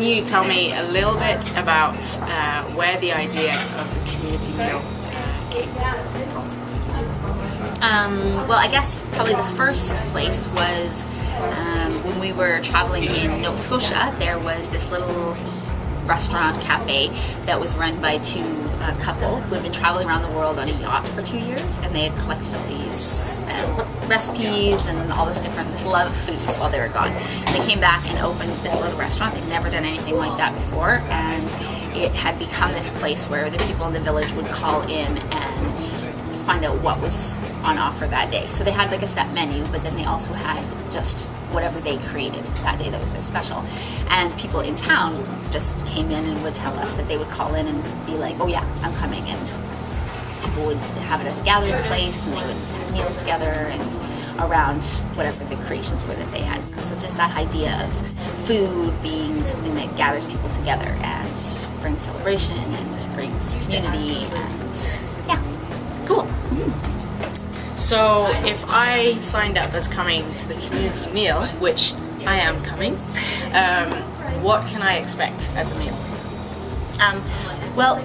can you tell me a little bit about where the idea of the community meal came from? Well, I guess probably the first place was when we were traveling in Nova Scotia. There was this little restaurant cafe that was run by a couple who had been traveling around the world on a yacht for 2 years, and they had collected all these recipes and all this love of food while they were gone. And they came back and opened this little restaurant. They'd never done anything like that before, and it had become this place where the people in the village would call in and find out what was on offer that day. So they had like a set menu, but then they also had just whatever they created that day that was their special. And people in town just came in and would tell us that they would call in and be like, oh yeah, I'm coming. And people would have it as a gathering place, and they would have meals together and around whatever the creations were that they had. So just that idea of food being something that gathers people together and brings celebration and brings community, and yeah. Cool. So if I signed up as coming to the community meal, which I am coming, what can I expect at the meal? Well,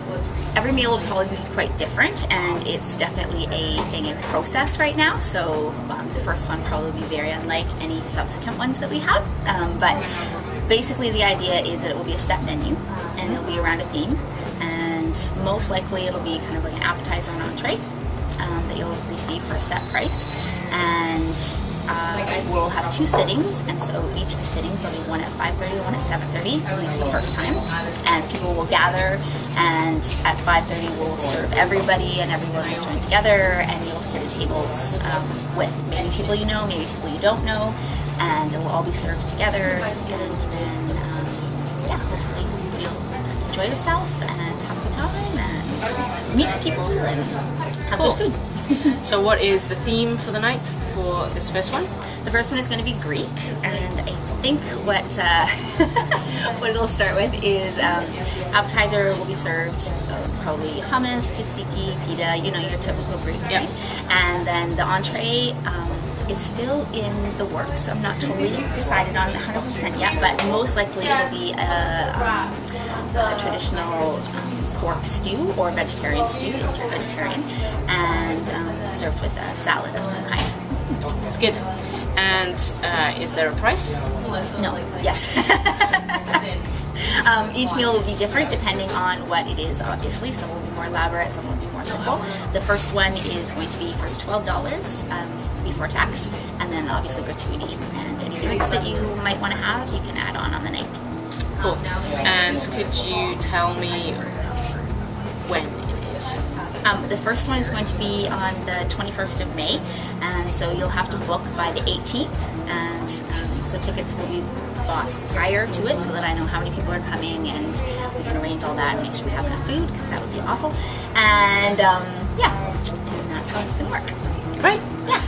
every meal will probably be quite different, and it's definitely a thing in process right now. So the first one probably will be very unlike any subsequent ones that we have. But basically the idea is that it will be a set menu, and it'll be around a theme. And most likely it'll be kind of like an appetizer and entree that you'll receive for a set price. And we'll have 2 sittings, and so each of the sittings, there'll be one at 5:30 and one at 7:30, at least the first time. And people will gather, and at 5:30 we'll serve everybody, and everyone will join together, and you'll sit at tables with maybe people you know, maybe people you don't know, and it will all be served together. And then, yeah, hopefully you'll enjoy yourself and have a good time and meet people and have good food. So what is the theme for the night for this first one? The first one is going to be Greek, and I think what what it'll start with is appetizer will be served probably hummus, tzatziki, pita, you know, your typical Greek, right? And then the entree is still in the works, so I'm not totally decided on 100% yet, but most likely it'll be a traditional pork stew or vegetarian stew if you're vegetarian, and served with a salad of some kind. That's good. And is there a price? No. Yes. Each meal will be different depending on what it is, obviously. Some will be more elaborate, some will be more simple. The first one is going to be for $12 before tax, and then obviously gratuity, and any drinks that you might want to have, you can add on the night. Cool. And could you tell me when it is? The first one is going to be on the 21st of May, and so you'll have to book by the 18th, and so tickets will be bought prior to it so that I know how many people are coming, and we can arrange all that and make sure we have enough food, because that would be awful. And yeah, and that's how it's going to work. Great. Yeah.